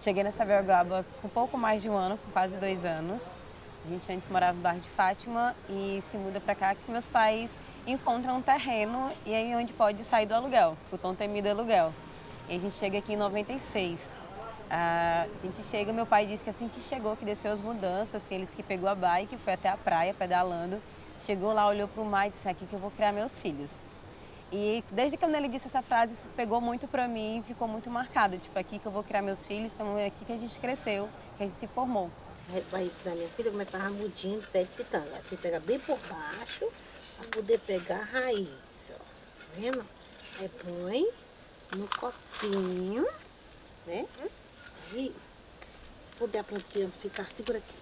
Cheguei nessa Bergaba com pouco mais de um ano, com quase 2 anos. A gente antes morava no bairro de Fátima e se muda para cá que meus pais encontram um terreno e aí onde pode sair do aluguel, o tão temido aluguel. E a gente chega aqui em 96. A gente chega, meu pai disse que assim que chegou, que desceu as mudanças, assim, eles que pegou a bike, foi até a praia pedalando, chegou lá, olhou para o mar e disse: aqui que eu vou criar meus filhos. E desde quando ele disse essa frase, isso pegou muito pra mim e ficou muito marcado. Tipo, aqui que eu vou criar meus filhos, então é aqui que a gente cresceu, que a gente se formou. Vai ensinar minha filha como é que faz ramudinho de pé de pitanga. Aqui pega bem por baixo, pra poder pegar a raiz, ó. Tá vendo? Aí põe no copinho, né? Aí, poder a plantinha ficar, segura aqui.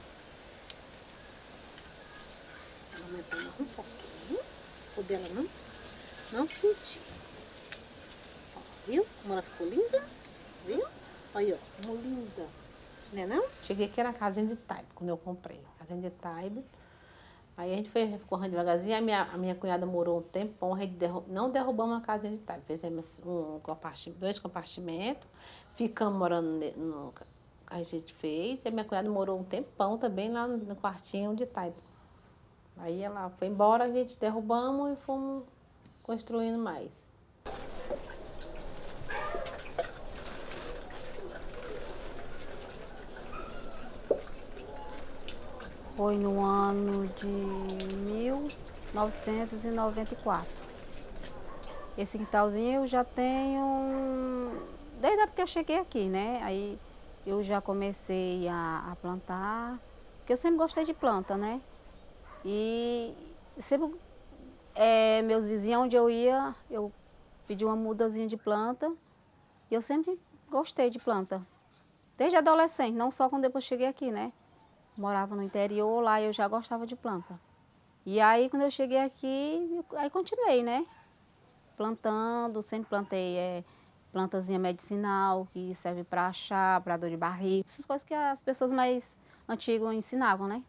Ela vai pôr um pouquinho, poder ela não sentir. Ó, viu como ela ficou linda? Viu? Olha, ó, como linda. Né não? Cheguei aqui na casinha de taibo, quando eu comprei. Casinha de taibo. Aí a gente foi correndo devagarzinho. A minha cunhada morou um tempão. A gente não derrubamos a casinha de taibo. Fizemos dois compartimentos. Ficamos morando no que a gente fez. E a minha cunhada morou um tempão também lá no quartinho de taibo. Aí ela foi embora, a gente derrubamos e fomos construindo mais. Foi no ano de 1994. Esse quintalzinho eu já tenho desde a época que eu cheguei aqui, né? Aí eu já comecei a plantar, porque eu sempre gostei de planta, né? E sempre meus vizinhos, onde eu ia, eu pedi uma mudazinha de planta e eu sempre gostei de planta. Desde adolescente, não só quando depois cheguei aqui, né? Morava no interior, lá eu já gostava de planta. E aí, quando eu cheguei aqui, aí continuei, né? Plantando, sempre plantei plantazinha medicinal, que serve para chá, para dor de barriga, essas coisas que as pessoas mais antigas ensinavam, né?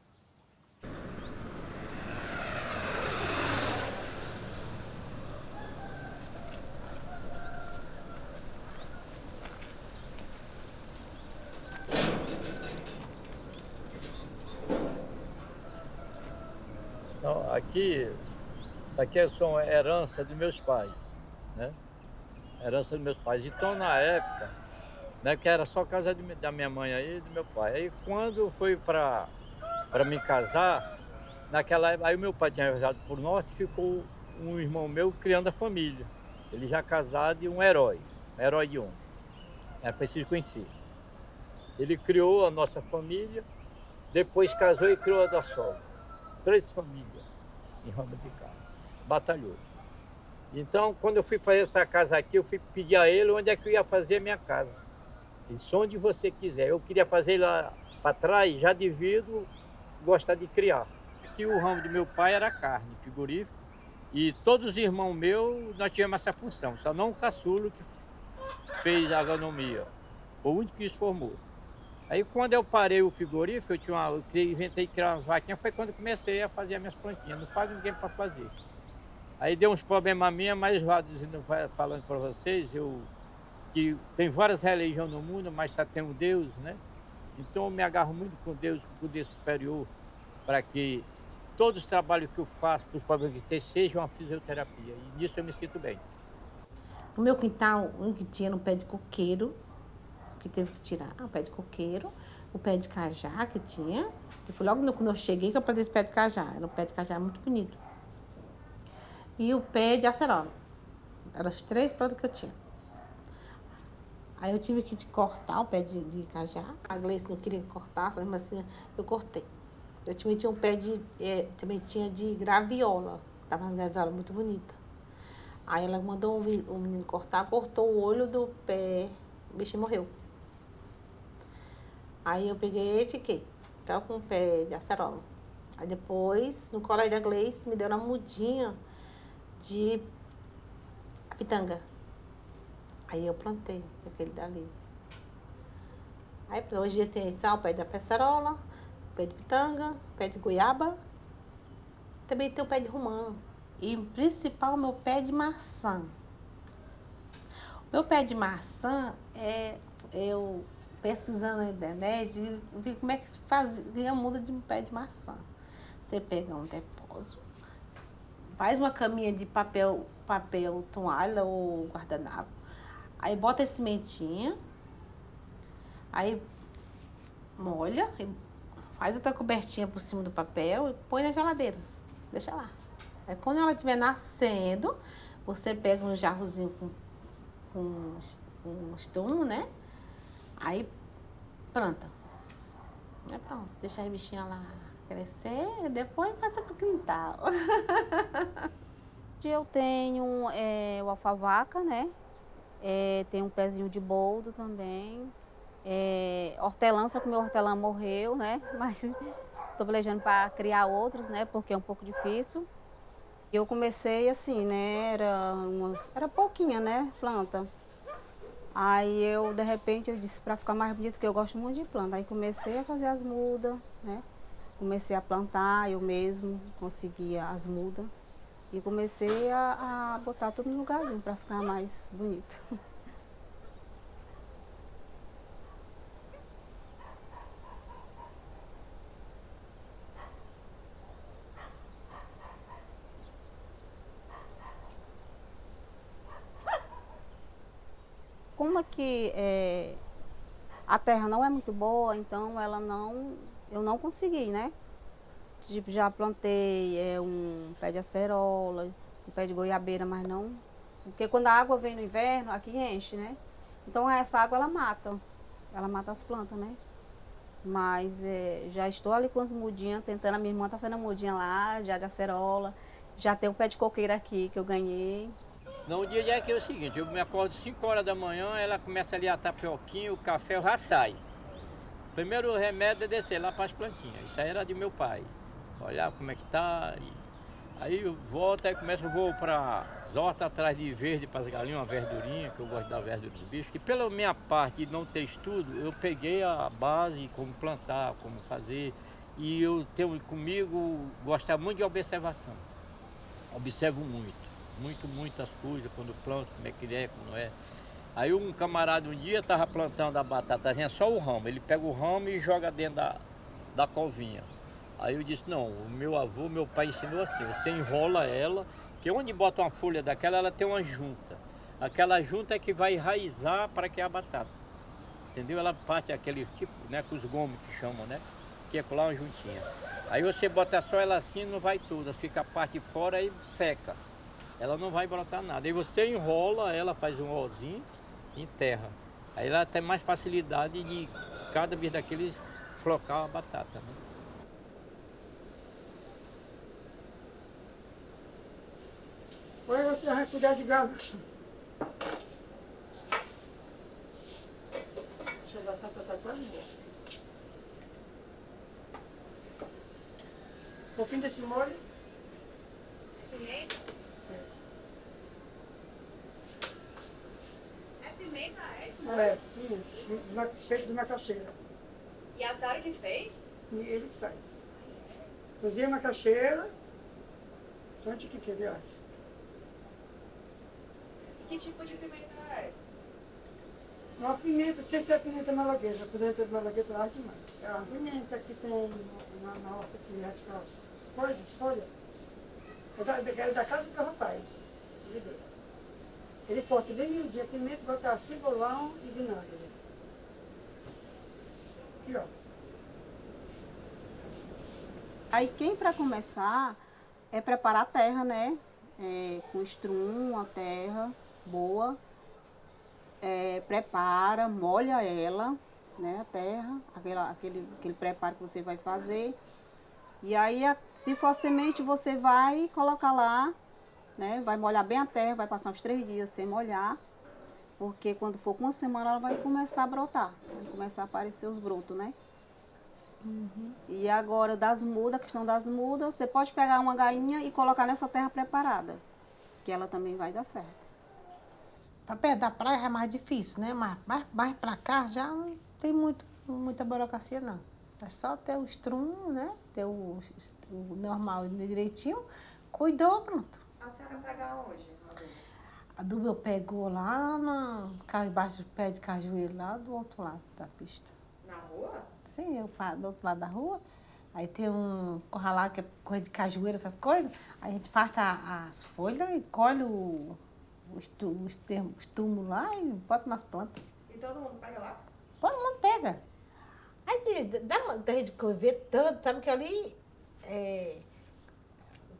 Então, aqui, isso aqui é só uma herança dos meus pais, né? Herança dos meus pais. Então, na época, né, que era só casa da minha mãe aí e do meu pai. Aí, quando foi para me casar, naquela época, aí o meu pai tinha viajado para o norte, ficou um irmão meu criando a família. Ele já casado e um herói de homem. Era preciso conhecer. Ele criou a nossa família, depois casou e criou a da sogra. 3 famílias em Rama de Casa. Batalhou. Então, quando eu fui fazer essa casa aqui, eu fui pedir a ele onde é que eu ia fazer a minha casa. Ele disse, onde você quiser. Eu queria fazer lá para trás, já devido gostar de criar. Aqui o ramo do meu pai era carne, frigorífico. E todos os irmãos meus, nós tivemos essa função. Só não o caçulo que fez a agronomia. Foi o único que se formou. Aí quando eu parei o frigorífico, eu inventei de criar umas vaquinhas, foi quando eu comecei a fazer as minhas plantinhas. Não pago ninguém para fazer. Aí deu uns problemas minha, mas falando para vocês, que tem várias religiões no mundo, mas só tem um Deus, né? Então eu me agarro muito com Deus, com o poder superior, para que todos os trabalhos que eu faço para os problemas que tem sejam uma fisioterapia. E nisso eu me sinto bem. No meu quintal, um que tinha no pé de coqueiro, que teve que tirar o pé de coqueiro, o pé de cajá que tinha. Que foi logo quando eu cheguei que eu plantei esse pé de cajá. Era um pé de cajá muito bonito. E o pé de acerola. Eram as 3 plantas que eu tinha. Aí eu tive que cortar o pé de cajá. A Gleice não queria cortar, mesmo assim eu cortei. Eu também tinha um pé também tinha de graviola. Tava umas graviolas muito bonitas. Aí ela mandou o menino cortar, cortou o olho do pé. O bichinho morreu. Aí eu peguei e fiquei. Então com o pé de acerola. Aí depois, no colégio da Gleice, me deu uma mudinha de pitanga. Aí eu plantei aquele dali. Aí hoje tem só o pé da acerola, o pé de pitanga, o pé de goiaba. Também tem o pé de romã. E o principal, o meu pé de maçã. O meu pé de maçã, eu pesquisando na internet, vi como é que se fazia a muda de um pé de maçã. Você pega um depósito, faz uma caminha de papel toalha ou guardanapo, aí bota a sementinha, aí molha, faz outra cobertinha por cima do papel e põe na geladeira, deixa lá. Aí quando ela estiver nascendo, você pega um jarrozinho com um estumo, né? Aí planta. Aí pronto, deixa a bichinha lá crescer, depois passa pro quintal. Eu tenho o alfavaca, né? Tem um pezinho de boldo também. Hortelã, só que meu hortelã morreu, né? Mas estou planejando para criar outros, né? Porque é um pouco difícil. Eu comecei assim, né? Era pouquinha, né? Planta. Aí eu, de repente, eu disse para ficar mais bonito, porque eu gosto muito de planta. Aí comecei a fazer as mudas, né? Comecei a plantar, eu mesmo conseguia as mudas. E comecei a botar tudo no lugarzinho para ficar mais bonito. Como aqui a terra não é muito boa, então eu não consegui, né? Tipo, já plantei um pé de acerola, um pé de goiabeira, mas não... Porque quando a água vem no inverno, aqui enche, né? Então essa água ela mata as plantas, né? Mas já estou ali com as mudinhas, tentando, a minha irmã tá fazendo a mudinha lá, já de acerola, já tem um pé de coqueiro aqui que eu ganhei. Não, o dia é que é o seguinte, eu me acordo 5 horas da manhã, ela começa ali a tapioquinha, o café já sai. O primeiro remédio é descer lá para as plantinhas, isso aí era de meu pai. Olhar como é que tá, aí eu volto, aí vou para as hortas atrás de verde para as galinhas, uma verdurinha, que eu gosto da verdura dos bichos. E pela minha parte de não ter estudo, eu peguei a base, como plantar, como fazer. E eu tenho comigo, gostar muito de observação. Observo muitas coisas, quando planto, como é que é, como não é. Aí um camarada um dia estava plantando a batatazinha, só o ramo. Ele pega o ramo e joga dentro da covinha. Aí eu disse, não, o meu avô, meu pai ensinou assim, você enrola ela, que onde bota uma folha daquela, ela tem uma junta. Aquela junta é que vai enraizar para que é a batata. Entendeu? Ela parte aquele tipo, né, com os gomos que chamam, né? Que é colar uma juntinha. Aí você bota só ela assim, não vai toda, fica a parte de fora e seca. Ela não vai brotar nada. Aí você enrola ela, faz um ozinho e enterra. Aí ela tem mais facilidade de cada vez daqueles flocar a batata, né? Oi, você vai cuidar de galo. Deixa a batata tá quase boa. Um pouquinho desse molho. Pimenta? É pimenta, é esse molho? Feito de macaxeira. E a senhora que fez? E ele que faz. Cozinha a macaxeira. Só onde que quer ver, olha. Que tipo de pimenta é? Uma pimenta, se essa é a pimenta malagueta, a pimenta malagueta é demais. É uma pimenta que tem na horta que acho que as coisas, folha. É da casa do rapaz. Ele corta bem miudinho a pimenta, bota cebolão e vinagre. Aqui, ó. Aí quem para começar é preparar a terra, né? Com estrum, a terra boa. Prepara, molha ela, né? A terra, aquele preparo que você vai fazer. E aí, se for semente, você vai colocar lá, né? Vai molhar bem a terra, vai passar uns 3 dias sem molhar. Porque quando for com 1 semana, ela vai começar a brotar. Vai começar a aparecer os brotos, né? E agora, a questão das mudas, você pode pegar uma gainha e colocar nessa terra preparada. Que ela também vai dar certo. Para perto da praia é mais difícil, né? Mas mais para cá já não tem muita burocracia, não. É só ter o estrum, né? Ter o normal direitinho. Cuidou, pronto. A senhora pega onde? A do meu pegou lá embaixo do pé de cajueiro, lá do outro lado da pista. Na rua? Sim, eu faço do outro lado da rua. Aí tem um corralado que é coisa de cajueiro, essas coisas. Aí a gente faz as folhas e colhe os túmulos lá e bota nas plantas. E todo mundo pega lá? Todo mundo pega. Aí se dá gente que ver tanto, sabe que ali,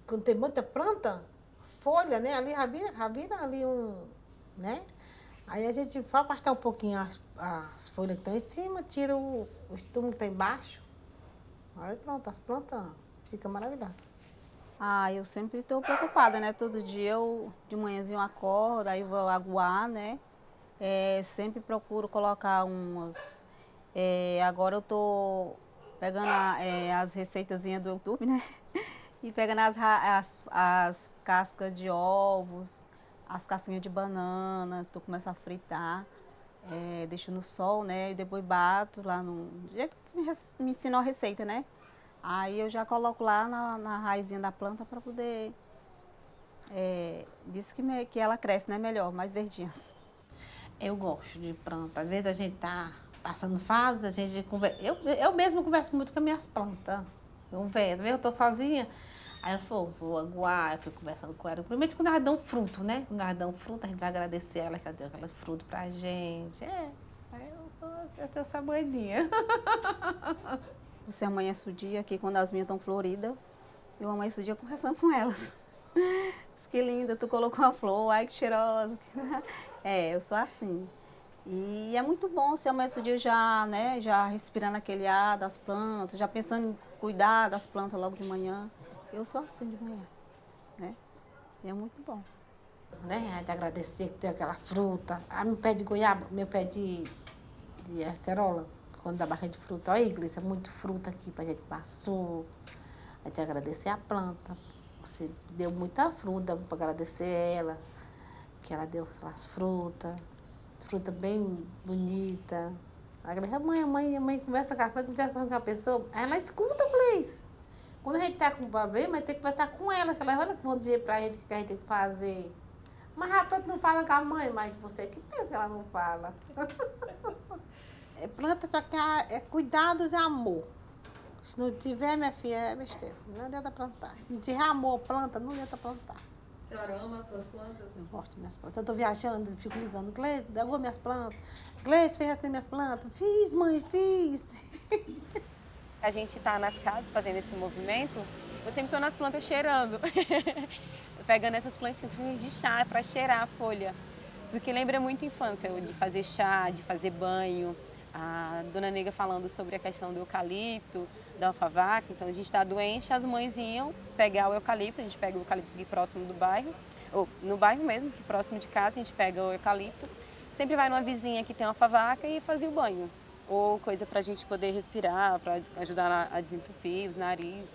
quando tem muita planta, folha, né? Ali ravira ali né? Aí a gente vai afastar um pouquinho as folhas que estão em cima, tira os túmulos que estão embaixo. Aí pronto, as plantas ficam maravilhosas. Eu sempre estou preocupada, né? Todo dia eu de manhãzinho eu acordo, aí vou aguar, né? Sempre procuro colocar umas. Agora eu tô pegando as receitazinhas do YouTube, né? E pegando as cascas de ovos, as casquinhas de banana, tô começando a fritar, deixo no sol, né? E depois bato lá do jeito que me ensinou a receita, né? Aí eu já coloco lá na raizinha da planta para poder. Diz que ela cresce, né? Melhor, mais verdinhas. Eu gosto de planta. Às vezes a gente tá passando fase, a gente conversa. Eu mesmo converso muito com as minhas plantas. Eu tô sozinha. Aí eu vou aguar, eu fico conversando com ela. Primeiro quando elas dão fruto, né? Quando elas dão fruto, a gente vai agradecer ela, que ela deu aquele fruto pra gente. Eu sou essa bandinha. Você amanhece o dia aqui, quando as minhas estão floridas, eu amanheço o dia conversando com elas. Diz que linda, tu colocou uma flor, ai que cheirosa. Eu sou assim. E é muito bom você amanhece o dia já, né, já respirando aquele ar das plantas, já pensando em cuidar das plantas logo de manhã. Eu sou assim de manhã, né? E é muito bom. Né? A gente agradecer que tem aquela fruta. Meu pé de goiaba, meu pé de acerola, quando dá barra de fruta. Olha, Igreja, muito fruta aqui pra gente passou. A gente agradecer a planta. Você deu muita fruta para agradecer ela, que ela deu aquelas fruta bem bonita. A mãe conversa com a planta, conversa com a pessoa, ela escuta, Gleice. Quando a gente tá com problema, a gente tem que conversar com ela, que ela vai bom dia pra gente, o que a gente tem que fazer. Mas a planta não fala com a mãe, mas você que pensa que ela não fala. Planta só que é cuidados e amor. Se não tiver, minha filha, é besteira. Não adianta plantar. Se não tiver amor, planta, não adianta plantar. A senhora ama as suas plantas? Eu gosto das minhas plantas. Eu tô viajando, fico ligando. Gleice, derruba minhas plantas. Gleice, fez assim minhas plantas. Fiz, mãe, fiz. A gente tá nas casas fazendo esse movimento, eu sempre tô nas plantas cheirando. Pegando essas plantinhas de chá para cheirar a folha. Porque lembra muito a infância, de fazer chá, de fazer banho. A dona Nega falando sobre a questão do eucalipto, da alfavaca. Então, a gente está doente, as mães iam pegar o eucalipto, a gente pega o eucalipto aqui próximo do bairro, ou no bairro mesmo, aqui próximo de casa, a gente pega o eucalipto, sempre vai numa vizinha que tem uma alfavaca e fazia o banho. Ou coisa para a gente poder respirar, para ajudar a desentupir os narizes.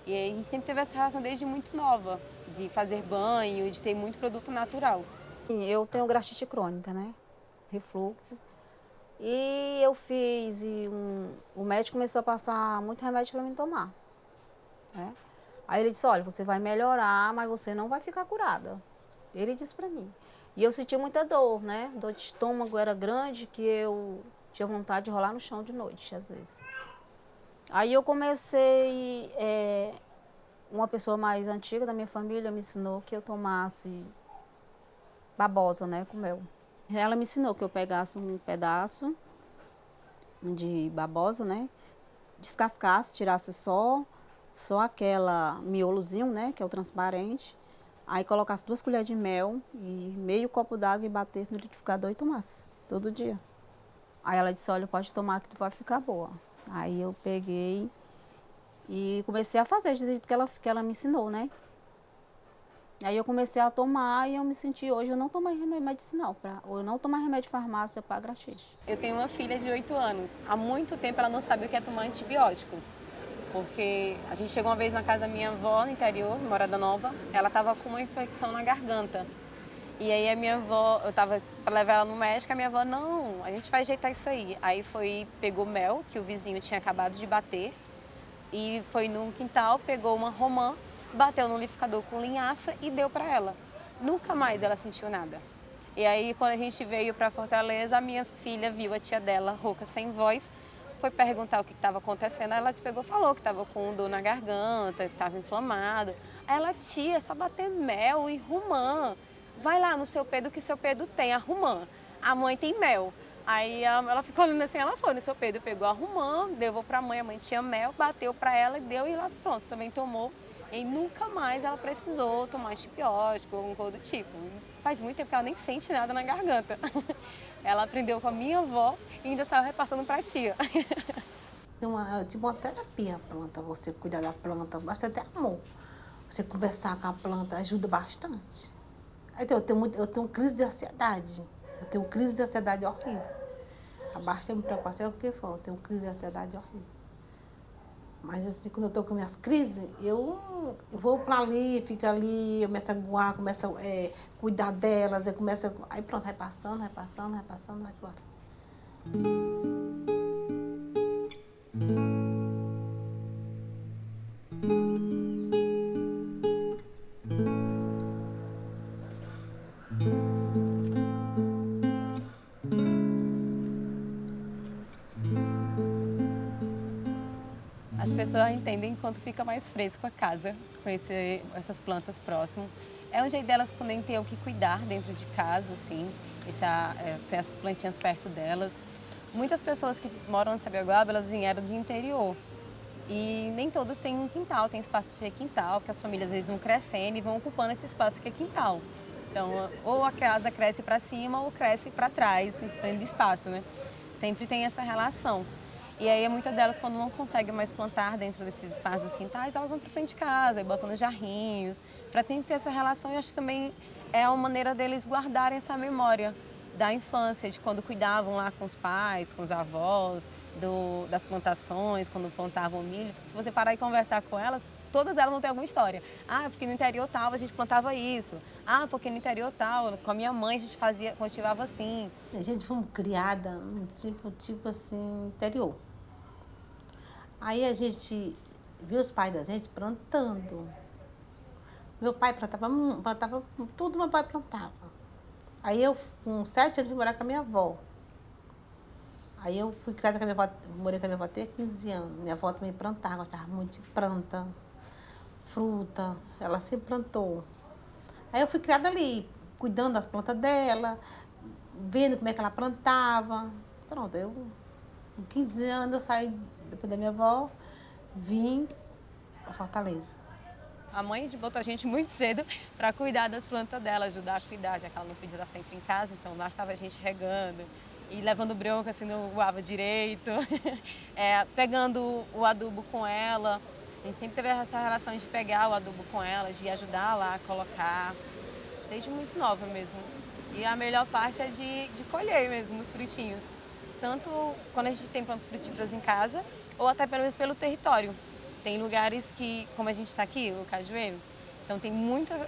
E aí, a gente sempre teve essa relação desde muito nova, de fazer banho, de ter muito produto natural. Eu tenho gastrite crônica, né? Refluxo. E eu fiz, o médico começou a passar muito remédio para mim tomar. Né? Aí ele disse, olha, você vai melhorar, mas você não vai ficar curada. Ele disse para mim. E eu senti muita dor, né? Dor de estômago era grande, que eu tinha vontade de rolar no chão de noite, às vezes. Aí eu comecei, uma pessoa mais antiga da minha família me ensinou que eu tomasse babosa, né, com mel. Ela me ensinou que eu pegasse um pedaço de babosa, né, descascasse, tirasse só só aquela miolozinho, né, que é o transparente. Aí colocasse 2 colheres de mel e meio copo d'água e batesse no liquidificador e tomasse, todo dia. Aí ela disse, olha, pode tomar que tu vai ficar boa. Aí eu peguei e comecei a fazer do jeito que ela me ensinou, né? Aí eu comecei a tomar e eu me senti, hoje eu não tomo mais remédio medicinal, ou eu não tomo mais remédio de farmácia para gastrite. Eu tenho uma filha de 8 anos. Há muito tempo ela não sabe o que é tomar antibiótico. Porque a gente chegou uma vez na casa da minha avó, no interior, em Morada Nova, ela estava com uma infecção na garganta. E aí a minha avó, eu estava para levar ela no médico, a minha avó, não, a gente vai ajeitar isso aí. Aí pegou mel, que o vizinho tinha acabado de bater, e foi no quintal, pegou uma romã, bateu no liquidificador com linhaça e deu para ela. Nunca mais ela sentiu nada. E aí, quando a gente veio para Fortaleza, a minha filha viu a tia dela, rouca, sem voz, foi perguntar o que estava acontecendo. Aí ela pegou e falou que estava com dor na garganta, que estava inflamado. Aí ela, tia, é só bater mel e romã. Vai lá no seu Pedro, que seu Pedro tem a romã. A mãe tem mel. Aí ela ficou olhando assim, ela foi no seu Pedro, pegou a romã, levou para a mãe tinha mel, bateu para ela e deu, e ela pronto, também tomou. E nunca mais ela precisou tomar antibiótico ou alguma coisa do tipo. Faz muito tempo que ela nem sente nada na garganta. Ela aprendeu com a minha avó e ainda saiu repassando para a tia. Tipo uma terapia a planta, você cuidar da planta, bastante amor. Você conversar com a planta ajuda bastante. Aí eu tenho crise de ansiedade. Eu tenho crise de ansiedade horrível. Abaixo tem me preocupação, o que for, eu tenho crise de ansiedade horrível. Mas assim, quando eu estou com minhas crises, eu vou para ali, fico ali, eu começo a aguar, começo a cuidar delas, eu começo aí pronto, vai passando, vai embora. As pessoas entendem quanto fica mais fresco a casa com essas plantas próximas. É um jeito delas poderem ter o que cuidar dentro de casa, assim, ter essas plantinhas perto delas. Muitas pessoas que moram em Sabiaguaba, elas vieram do interior. E nem todas têm um quintal, tem espaço de quintal, porque as famílias às vezes vão crescendo e vão ocupando esse espaço que é quintal. Então, ou a casa cresce para cima ou cresce para trás, tendo espaço, né? Sempre tem essa relação. E aí, muitas delas, quando não conseguem mais plantar dentro desses espaços dos quintais, elas vão para frente de casa e botam nos jarrinhos, para sempre ter essa relação. E acho que também é uma maneira deles guardarem essa memória da infância, de quando cuidavam lá com os pais, com os avós, das plantações, quando plantavam milho. Se você parar e conversar com elas, todas elas vão ter alguma história. Ah, porque no interior tal a gente plantava isso. Ah, porque no interior tal, com a minha mãe a gente cultivava assim. A gente foi criada num tipo assim, interior. Aí a gente viu os pais da gente plantando. Meu pai plantava tudo, meu pai plantava. Aí eu, com 7 anos, fui morar com a minha avó. Aí eu fui criada com a minha avó, morei com a minha avó até 15 anos. Minha avó também plantava, gostava muito de planta, fruta, ela sempre plantou. Aí eu fui criada ali, cuidando das plantas dela, vendo como é que ela plantava. Pronto, com 15 anos eu saí depois da minha avó, vim para Fortaleza. A mãe botou a gente muito cedo para cuidar das plantas dela, ajudar a cuidar, já que ela não podia estar sempre em casa, então lá estava a gente regando e levando bronca, assim, não voava direito, pegando o adubo com ela. A gente sempre teve essa relação de pegar o adubo com ela, de ajudar lá a colocar, desde muito nova mesmo. E a melhor parte é de colher mesmo os frutinhos, tanto quando a gente tem plantas frutíferas em casa, ou até pelo menos pelo território. Tem lugares que, como a gente está aqui, o Cajueiro, então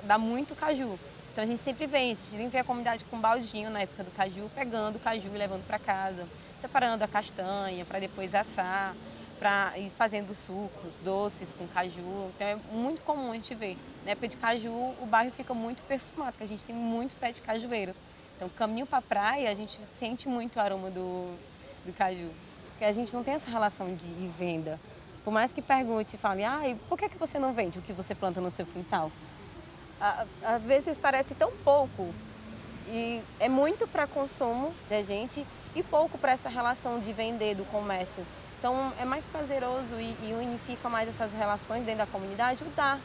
dá muito caju. Então a gente sempre vem, a gente sempre vem a comunidade com baldinho na época do caju, pegando o caju e levando para casa, separando a castanha para depois assar, para ir fazendo sucos, doces com caju. Então é muito comum a gente ver. Na época de caju, o bairro fica muito perfumado, porque a gente tem muito pé de cajueiras. Então, caminho para a praia, a gente sente muito o aroma do caju. Porque a gente não tem essa relação de venda. Por mais que pergunte e fale, por que você não vende o que você planta no seu quintal? Às vezes parece tão pouco. E é muito para consumo da gente e pouco para essa relação de vender do comércio. Então é mais prazeroso e unifica mais essas relações dentro da comunidade, o dar,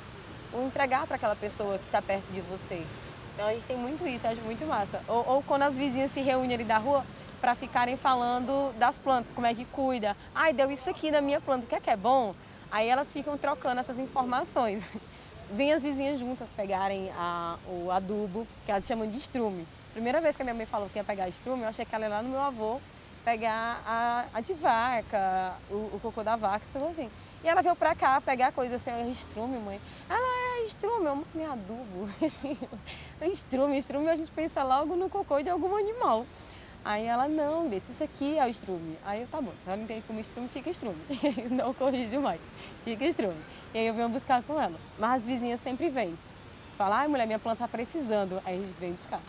o entregar para aquela pessoa que está perto de você. Então a gente tem muito isso, eu acho muito massa. Ou quando as vizinhas se reúnem ali da rua para ficarem falando das plantas, como é que cuida. Ai, deu isso aqui na minha planta, o que é bom? Aí elas ficam trocando essas informações. Vêm as vizinhas juntas pegarem o adubo, que elas chamam de estrume. Primeira vez que a minha mãe falou que ia pegar estrume, eu achei que ela ia lá no meu avô pegar a de vaca, o cocô da vaca, assim. E ela veio pra cá pegar coisa assim, estrume, mãe. Ela é estrume, eu me adubo. Assim, estrume, a gente pensa logo no cocô de algum animal. Aí ela, não, desse isso aqui é o estrume. Aí eu, tá bom, se ela não entende como estrume, fica estrume. Não corrijo mais, fica estrume. E aí eu venho buscar com ela. Mas as vizinhas sempre vêm. Fala, ai mulher, minha planta tá precisando. Aí a gente vem buscar.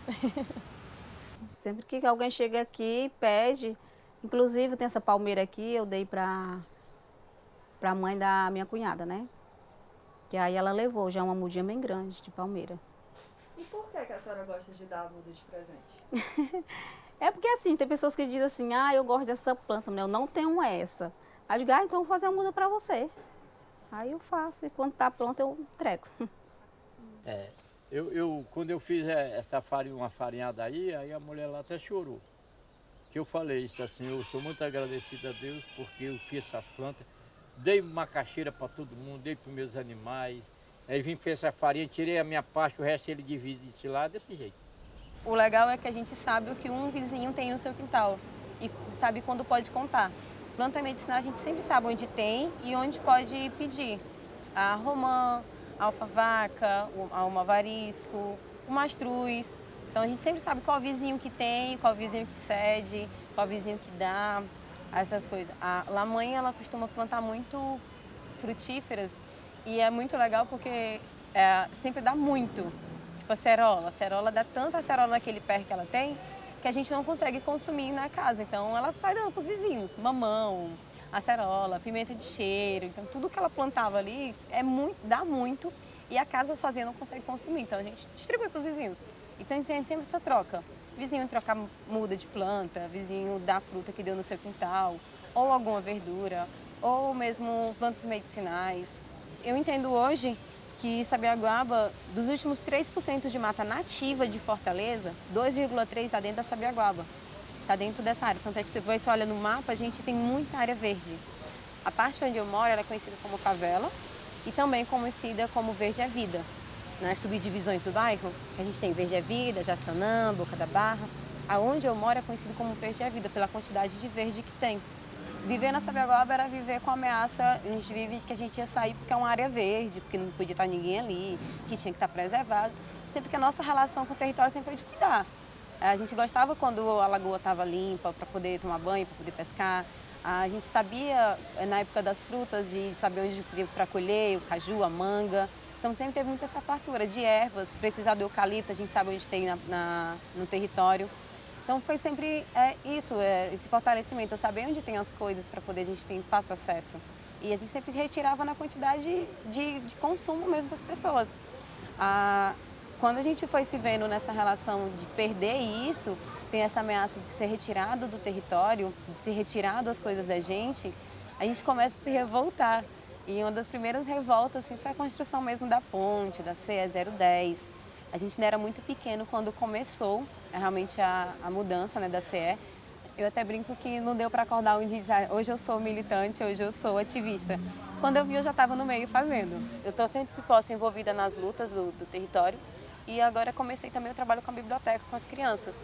Sempre que alguém chega aqui, pede. Inclusive tem essa palmeira aqui, eu dei para a mãe da minha cunhada, né? Que aí ela levou, já é uma mudinha bem grande de palmeira. E por que a senhora gosta de dar a muda de presente? É porque assim, tem pessoas que dizem assim, ah, eu gosto dessa planta, mas eu não tenho essa. Aí eu digo, ah, então eu vou fazer a muda para você. Aí eu faço, e quando tá pronto eu entrego. É, quando eu fiz essa farinha, uma farinhada aí a mulher lá até chorou. Que eu falei isso assim, eu sou muito agradecido a Deus porque eu fiz essas plantas, dei macaxeira para todo mundo, dei para os meus animais, aí vim fez essa farinha, tirei a minha parte, o resto ele divide desse lado, desse jeito. O legal é que a gente sabe o que um vizinho tem no seu quintal e sabe quando pode contar. Planta medicinal a gente sempre sabe onde tem e onde pode pedir. A romã, a alfavaca, a almavarisco, o mastruz. Então a gente sempre sabe qual vizinho que tem, qual vizinho que cede, qual vizinho que dá, essas coisas. A mãe ela costuma plantar muito frutíferas e é muito legal porque sempre dá muito. Tipo a cerola dá tanta acerola naquele pé que ela tem que a gente não consegue consumir na casa. Então ela sai dando para os vizinhos, mamão, acerola, pimenta de cheiro. Então tudo que ela plantava ali dá muito e a casa sozinha não consegue consumir. Então a gente distribui para os vizinhos. Então a gente tem sempre essa troca. Vizinho trocar muda de planta, vizinho dá fruta que deu no seu quintal, ou alguma verdura, ou mesmo plantas medicinais. Eu entendo hoje que Sabiaguaba, dos últimos 3% de mata nativa de Fortaleza, 2,3% está dentro da Sabiaguaba. Está dentro dessa área. Tanto é que você olha no mapa, a gente tem muita área verde. A parte onde eu moro ela é conhecida como favela e também conhecida como Verde é Vida. Nas subdivisões do bairro, a gente tem Verde é Vida, Jaçanã, Boca da Barra. Aonde eu moro é conhecido como Verde é Vida, pela quantidade de verde que tem. Viver na Sabiaguaba era viver com a ameaça, a gente vive que a gente ia sair porque é uma área verde, porque não podia estar ninguém ali, que tinha que estar preservado. Sempre que a nossa relação com o território sempre foi de cuidar. A gente gostava quando a lagoa estava limpa para poder tomar banho, para poder pescar. A gente sabia, na época das frutas, de saber onde ir para colher, o caju, a manga. Então sempre teve muita essa fartura de ervas, precisar do eucalipto, a gente sabe onde tem no território. Então foi sempre isso, esse fortalecimento, eu saber onde tem as coisas para poder a gente ter fácil acesso. E a gente sempre retirava na quantidade de consumo mesmo das pessoas. Quando a gente foi se vendo nessa relação de perder isso, tem essa ameaça de ser retirado do território, de ser retirado as coisas da gente, a gente começa a se revoltar. E uma das primeiras revoltas assim, foi a construção mesmo da ponte, da CE 010. A gente ainda era muito pequeno quando começou realmente a mudança, né, da CE. Eu até brinco que não deu para acordar um dia e dizer, hoje eu sou militante, hoje eu sou ativista. Quando eu vi, eu já estava no meio fazendo. Eu estou sempre que posso envolvida nas lutas do território e agora comecei também o trabalho com a biblioteca, com as crianças,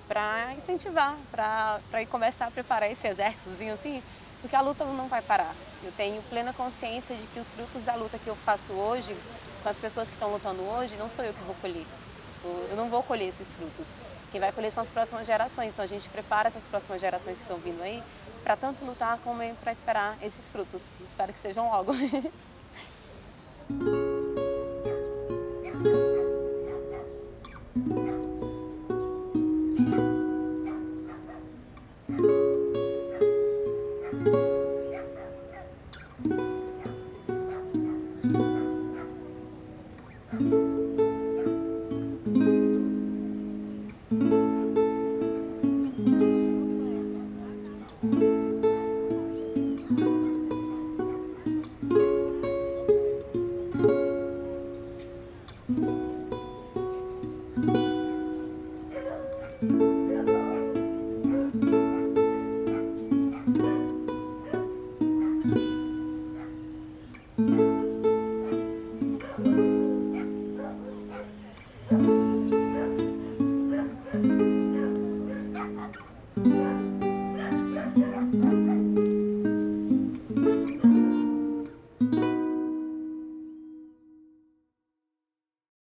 para incentivar, para ir começar a preparar esse exércitozinho assim, porque a luta não vai parar. Eu tenho plena consciência de que os frutos da luta que eu faço hoje, com as pessoas que estão lutando hoje, não sou eu que vou colher. Eu não vou colher esses frutos. Quem vai colher são as próximas gerações. Então a gente prepara essas próximas gerações que estão vindo aí para tanto lutar como para esperar esses frutos. Espero que sejam logo. Tá.